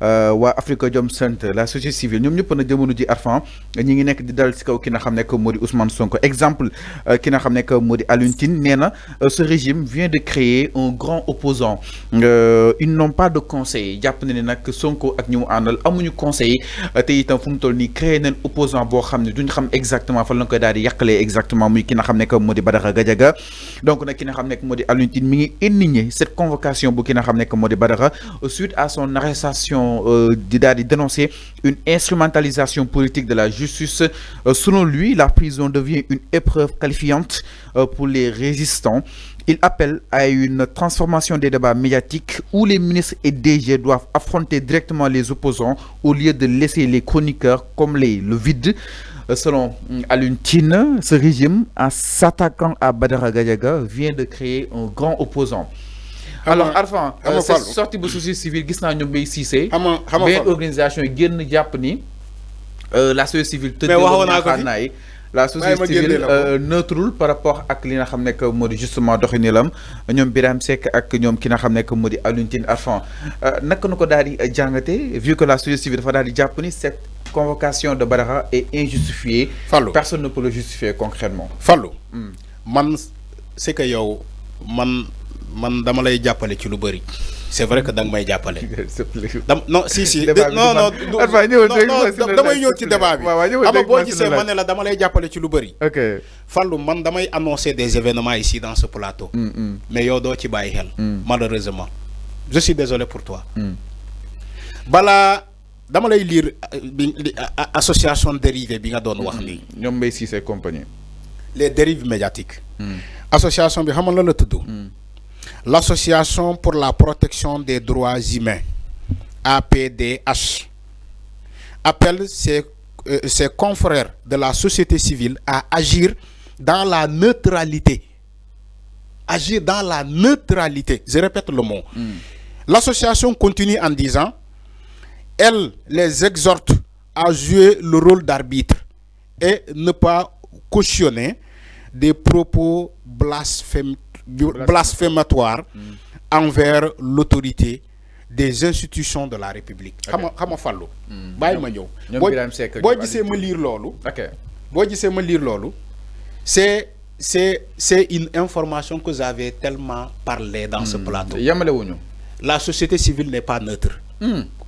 waa Africa Jom Center la société civile ñoom ñëpp na jamono ji Arfan ñi ngi nekk di dal ci kaw ki nga xam ne moo di Ousmane Sonko exemple ki nga xam ne moo di Alioune Tine nee na ce régime vient de créer un grand opposant ils n'ont pas de conseil jàpp na ne nag Sonko ak ñu mu àndal amuñu conseil te itam fu mu toll nii créé nañ opposant boo xam ne duñ xam exactement fan la koy daal di yàqalee exactement muy ki nga xam ne moo di Badara Gadiaga donc nag ki nga xam ne moo di Alioune Tine mi ngi indigné cette convocation bu ki nga xam ne moo di Badara suite à son arrestation di dénoncer une instrumentalisation politique de la justice. Selon lui, la prison devient une épreuve qualifiante pour les résistants. Il appelle à une transformation des débats médiatiques où les ministres et DG doivent affronter directement les opposants au lieu de laisser les chroniqueurs comme le vide. Selon Alioune Tine, ce régime, en s'attaquant à Badara Gadiaga, vient de créer un grand opposant. Alors Arfan cette sortie bu société civile gis naa ñoom Mbaye Cissé benn organisation yi génn jàpp ni la société civile tëddee la société civile neutre par rapport ak li nga xam ne moo di justement doxinilam ñoom Birame Seck ak ñoom ki nga xam ne moo di Alioune Tine Arfan naka nu ko daal di jàngate vu que la société civile dafa daal di jàpp ni cette convocation de Badara est injustifiée. Personne ne peut le justifier concrètement. Fallou man c'est que yow man dama lay jàppale ci lu bëri c'est vrai que danga may jàppale. non si non damay ñëw ci débat bi ama boo gisee ma ne la dama lay jàppale ci lu bëri. Fallou man damay annoncer des événements ici dans ce plateau. mais yow doo ci bàyyi xel. malheureusement je suis désolé pour toi. balaa dama lay lire association dérivée bi nga doon wax nii. ñoom Mbaye Cissé compagnie. les dérives médiatiques. association bi xam nga la tudd. L'association pour la protection des droits humains, APDH, appelle ses confrères de la société civile à agir dans la neutralité. Agir dans la neutralité. Je répète le mot. L'association continue en disant, elle les exhorte à jouer le rôle d'arbitre et ne pas cautionner des propos blasphématoires envers l'autorité des institutions de la République. xam nga Fallou. bàyyi ma ñëw. boo gisee ma lire loolu. boo gisee ma lire loolu. c'est une information que j'avais tellement parlé dans ce plateau. yamalewuñu. La société civile n'est pas neutre.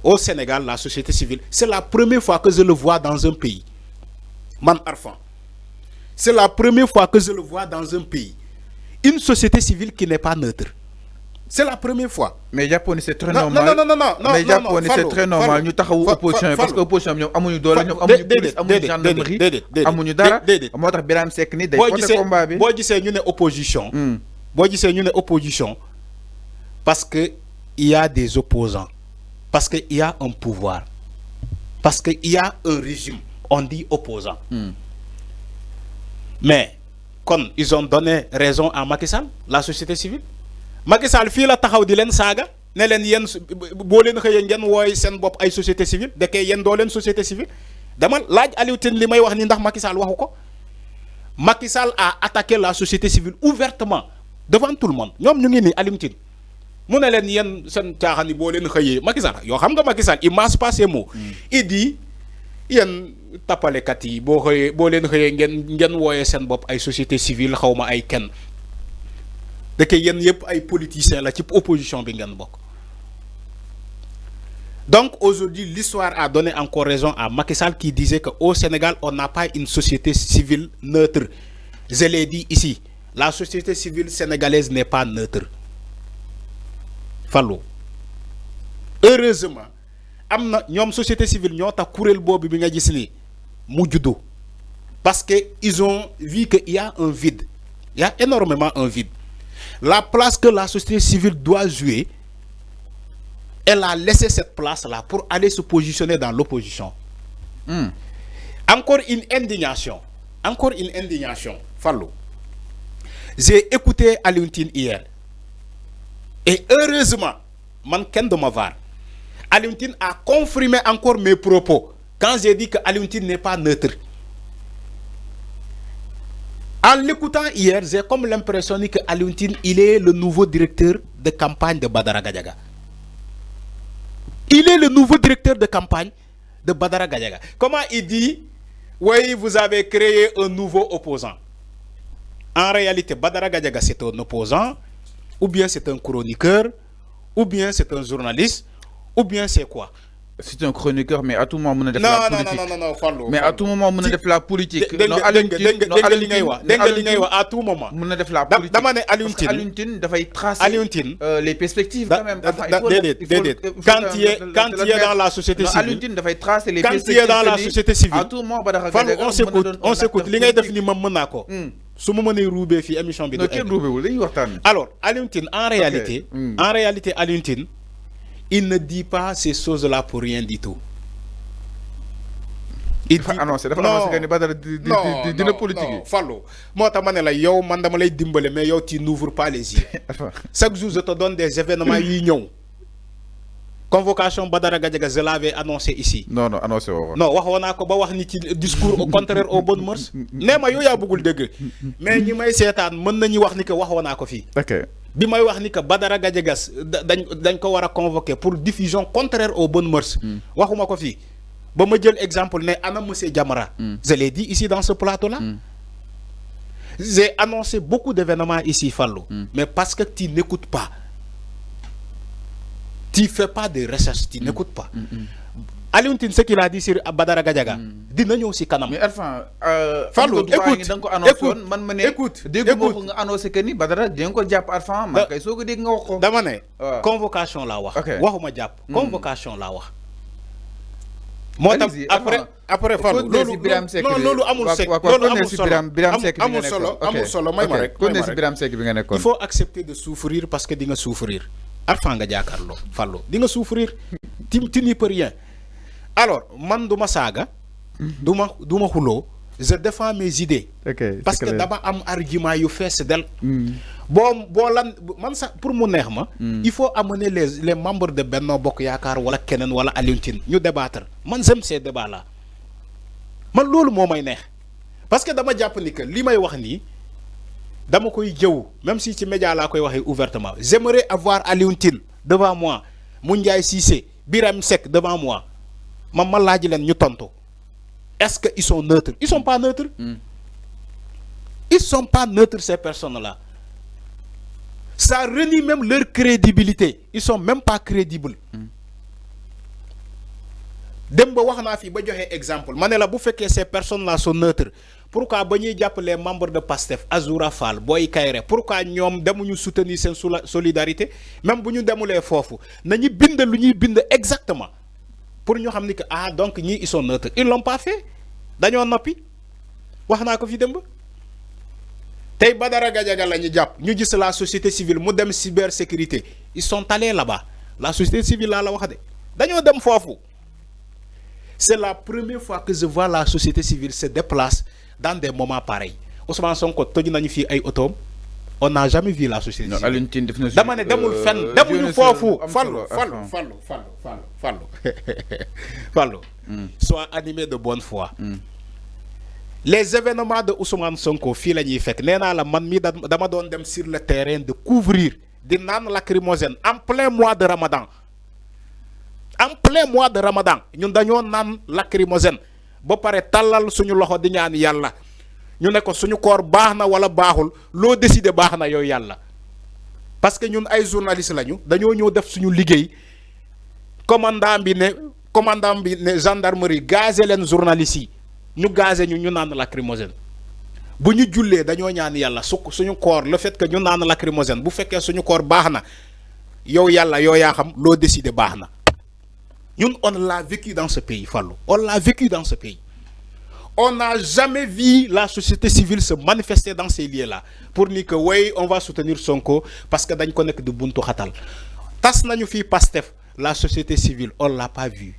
Au Sénégal, la société civile, c'est la première fois que je le vois dans un pays. Man Arfan. C'est la première fois que je le vois dans un pays. Une société civile qui n'est pas neutre. C'est la première fois. Mais Japonais c'est très normal. Non. Mais Japonais c'est très normal. Nous taxawu opposition parce que opposition ñom amuñu doole ñom amuñu police amuñu gendarmerie amuñu dara. Motax Birame Seck ni day porter combat bi. Bo gisee ñu né opposition. Bo gisee ñu né opposition parce que il y a des opposants. Parce que il y a un pouvoir. Parce que il y a un régime. On dit opposant. Mais quand ils ont donné raison à Macky Sall, la société civile. Macky Sall fii la taxaw di leen saaga ne leen yéen boo leen xëyee ngeen wooy seen bopp ay société civile dekkee yéen doo leen société civile dama laaj Aliou Tine li may wax ni ndax Macky Sall waxu ko. Macky Sall a attaqué la société civile ouvertement devant tout le monde ñoom ñu ngi nii Aliou Tine mu ne leen yéen seen caaxaan yi boo leen xëyee Macky Sall yoo xam nga Macky Sall il masse pas ses mots. Il dit yéen tappalekat yi boo xëyee boo leen xëyee ngeen wooyee seen bopp ay société civile xaw ma ay kenn. Que yéen yëpp ay politiciens la ci opposition bi ngeen bokk. Donc aujourd'hui l'histoire a donné encore raison à Macky Sall qui disait que au Sénégal on n'a pas une société civile neutre. Je l'ai dit ici, la société civile sénégalaise n'est pas neutre. Fallou heureusement am na ñoom société civile ñoo tax kuréel boobu bi nga gis ni mu juddu parce que ils ont vu que il y a un vide, il y a énormément un vide. La place que la société civile doit jouer, elle a laissé cette place-là pour aller se positionner dans l'opposition. Encore une indignation, Fallou. J'ai écouté Alioune Tine hier. Et heureusement, man ken de ma var. Alioune Tine a confirmé encore mes propos quand j'ai dit que Alioune Tine n'est pas neutre. En l'écoutant hier, j'ai comme l'impression que Alioune Tine, il est le nouveau directeur de campagne de Badara Gadiaga. Il est le nouveau directeur de campagne de Badara Gadiaga. Comment il dit, oui, vous avez créé un nouveau opposant. En réalité, Badara Gadiaga, c'est un opposant, ou bien c'est un chroniqueur, ou bien c'est un journaliste, ou bien c'est quoi? C'est un chroniqueur, mais à tout moment, on a la politique. Non, mais à tout moment, on a la politique. À tout moment. On a la politique. Aluntine, il trace les perspectives quand même. Quand il est dans la société civile. Quand il est dans la société civile. À tout moment, on s'écoute. Alors, Aluntine, en réalité, Aluntine, il ne dit pas ces choses-là pour rien du tout. Il dit annoncer politique. Fallo. Moi la yow man dama lay dimbale mais yow tu n'ouvres pas les yeux. Chaque jour je te donne des événements yi ñew. Convocation Badara Gadiaga, je l'avais annoncé ici. Non, annoncé. Non, waxona ko ba wax ni ci discours au contraire aux bonnes mœurs. Néma yow ya bëggul deug. Mais ñi may sétane mën nañu wax ni que waxona ko fi. OK. Bi may wax ni que Badara Gadiaga dañ ko wara convoquer pour diffusion contraire aux bonnes mœurs. Waxuma ko fi. Ba ma jël exemple né ana monsieur Diamara. Je l'ai dit ici dans ce plateau là. J'ai annoncé beaucoup d'événements ici Fallou, mais parce que tu n'écoutes pas. Tu fais pas de recherche, tu n'écoutes pas. Aluntine, ce qu'il a dit sur Badara Gadiaga, dinañu aussi kanam. Mais enfin, Fallou, écoute, annoncé que ni Badara dinañ ko japp Arfan, man kay soko dégg nga wax ko. Dama né convocation la wax. Waxuma japp, convocation la wax. Après Fallou, lolu amul sec, amul solo, may ma rek. Il faut accepter de souffrir parce que di nga souffrir. Arfan nga jakarlo Fallou di nga souffrir. Tu n'y peux rien. Alors, man duma saga, duma xulo, je défends mes idées. Parce que dama am argument yu fess del. Man sa pour mu neex ma, il faut amener les membres de Benno Bokk Yaakaar wala kenen wala Aluntine ñu débattre. Man j'aime ces débats là. Man lolu momay neex. Parce que dama japp ni que limay wax ni dama koy jëw, même si ci média la koy waxé ouvertement. J'aimerais avoir Aluntine devant moi, Moundiaye Cissé, Biram Seck devant moi. Ma laaj leen ñu tontu. Est-ce qu'ils sont neutres? Ils sont pas neutres. Ils sont pas neutres ces personnes-là. Ça renie même leur crédibilité. Ils sont même pas crédibles. Demba wax na fi ba joxe exemple. Mané la bu féké ces personnes-là sont neutres. Pourquoi ba ñuy japp les membres de Pastef, Azoura Fall, Boy Kayré, pourquoi ñom demuñu soutenir sen solidarité? Même bu ñu demulé fofu, nañu bind lu ñuy bind exactement. Pour ñu xamni que donc ñi ils sont neutres. Ils l'ont pas fait. Dañoo nopi. Wax na ko fi demb. Tay Badara Gadiaga lañu japp, ñu gis la société civile mu dem cybersécurité. Ils sont allés là-bas. La société civile la wax de. Dañoo dem fofu. C'est la première fois que je vois la société civile se déplace dans des moments pareils. Ousmane Sonko toj nañu fi ay autom. On n'a jamais vu la société civile. Aluntine def na dama ne demul fenn, demuñu fofu. Fallou. Sois animé de bonne foi. Les événements de Ousmane Sonko fi lañuy fekk. Néna la man mi dama doon dem sur le terrain de couvrir di nan lacrymogène en plein mois de Ramadan. En plein mois de Ramadan, ñun dañoo nan lacrymogène ba paré talal suñu loxo di ñaan Yalla. Ñu ne ko suñu koor baxna wala baxul lo décider baxna yow Yalla. Parce que ñun ay journalistes lañu, dañoo ñëw def suñu liggéey. Commandant bi ne gendarmerie gazé len journalistes yi. Ñu gazé ñu nan lacrymogène. Bu ñu jullee dañoo ñaan Yalla suñu koor le fait que ñu nan lacrymogène bu fekkee suñu koor baxna yow Yalla yow ya xam lo décider baxna. Nous, on l'a vécu dans ce pays, Fallou. On l'a vécu dans ce pays. On n'a jamais vu la société civile se manifester dans ces lieux-là. Pour dire que oui, on va soutenir Sonko parce que nous connaissons de Buntu Khatal. Tas nañu fi Pastef, la société civile, on ne l'a pas vu.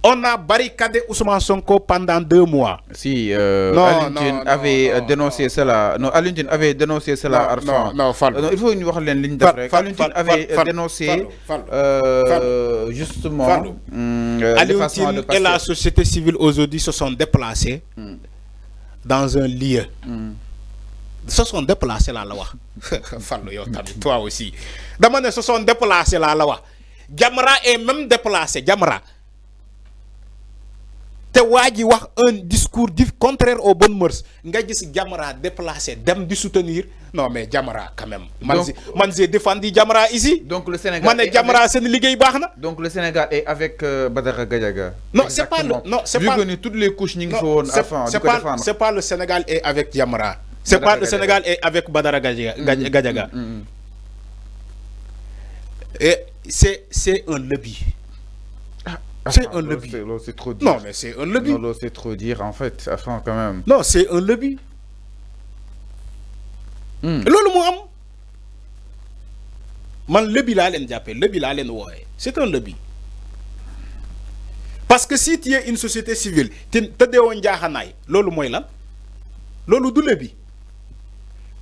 On a barricadé Ousmane Sonko pendant 2 mois. Si Aluntine avait dénoncé cela. Non, Aluntine avait dénoncé cela. Non, Fallou. Il faut une voir les lignes d'après. Aluntine avait dénoncé justement Aluntine et la société civile aujourd'hui se sont déplacés dans un lieu. Se sont déplacés là. Fallou, toi aussi. Demandez se sont déplacés là. Jamra est même déplacé Jamra te waa ji wax un discours contraire aux bonnes mœurs nga gis Jamra déplacé dem di soutenir non mais Jamra quand même. man j'ai défendu Jamra ici. Donc le Sénégal. Man ne Jamra seen liggéey baax na. Donc le Sénégal est avec Badara Gadiaga. Non c'est pas le non c'est pas. Vu que toutes les couches ñu ngi fa woon avant di ko défendre. C'est pas le Sénégal est avec Jamra. C'est pas le Sénégal est avec Badara Gadiaga. Et c'est un lobby. C'est un lobby. C'est trop dire. Non, mais c'est un lobby. Non, c'est trop dire, en fait. Enfin, quand même. Non, c'est un lobby. Lolo mo am. Man lobby la len jappé, lobby la len woyé. C'est un lobby. Parce que si tu es une société civile, tu te won jaxanaay, lolu moy lan? Lolu du lobby.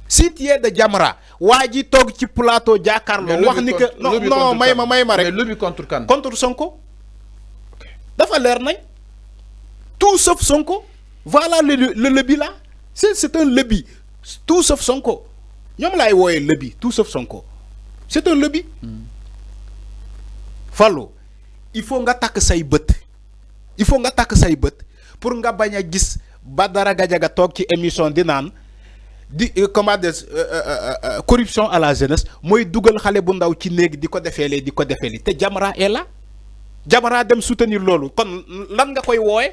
Si tu es de Jamra, waji tok ci plateau jakarlo wax ni que non mayma rek. Mais lobby contre kan? Contre Sonko. Dafa leer nañ. Tout sauf Sonko. Voilà le lobby là. C'est un lobby. Tout sauf Sonko. Ñom lay woyé lobby, tout sauf Sonko. C'est un lobby. Fallo, il faut nga tak say beut. Il faut nga tak say beut pour nga baña gis Badara Gadiaga tok ci émission di nan di comment des corruption à la jeunesse moy dougal xalé bu ndaw ci néeg diko défélé té Jamra est là. Jamra dem soutenir lolu kon lan nga koy woyé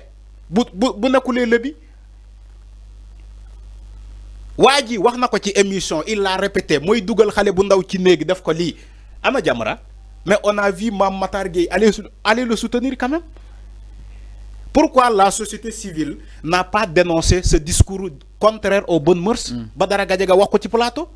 bu nakulé lobby. Waji wax nako ci émission il l'a répété moy dougal xalé bu ndaw ci néeg def ko li ana Jamra mais on a vu Mame Matar Gueye aller le soutenir quand même. Pourquoi la société civile n'a pas dénoncé ce discours contraire aux bonnes mœurs? Badara Gadiaga wax ko ci plateau.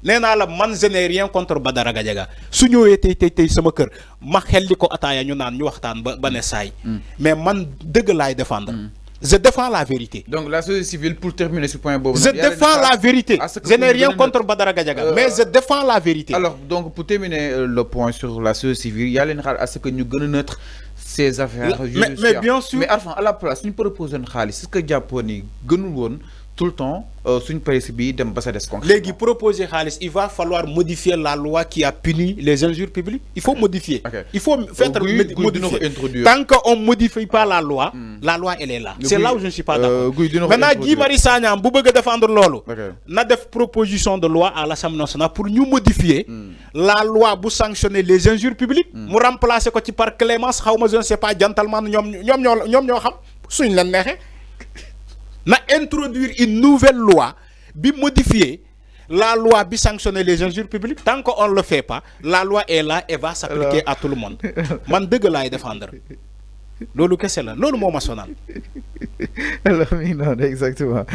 Néna la man je n'ai rien contre Badara Gadiaga su ñëwee tey sama kër ma xelli ko ataaya ñu naan ñu waxtaan ba ne saay mais man dëgg laay défendre. Je défends la vérité. Donc la société civile, pour terminer ce point, je défends la vérité. Je n'ai rien contre Badara Gadiaga, mais je défends la vérité. Alors, donc pour terminer le point sur la société civile, il y a à ce que nous gagnons notre ces affaires. Mais bien sûr. Mais enfin, à la place, nous proposons ce que Japoni gagnons tout le temps sur une presse bi dem ba sa des concret. Légui proposer Khalis, il va falloir modifier la loi qui a puni les injures publiques. Il faut modifier. Okay. Il faut faire modifier. Tant qu'on ne modifie pas la loi elle est là. C'est là où je ne suis pas d'accord. Maintenant Guy Marius Sagna bu bëgg défendre lolu. Na def proposition de loi à l'Assemblée nationale pour nous modifier la loi pour sanctionner les injures publiques, mu remplacer ko ci par clémence xawma je ne sais pas gentleman ñom ñoo xam suñ la nexé na introduire une nouvelle loi bi modifier la loi bi sanctionner les injures publiques. Tant qu'on ne le fait pas, la loi est là et va s'appliquer à tout le monde. Man deug lay défendre. Lolu kessé la, lolu mo ma sonal. Alors non exactement.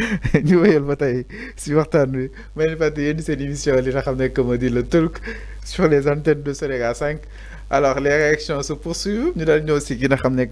Ñu wayel ba tay ci waxtan wi may faté yeen cette émission li nga xamné comme dit le talk sur les antennes de Sénégal 5. Alors les réactions se poursuivent. Ñu dal ñoo ci gi nga xamné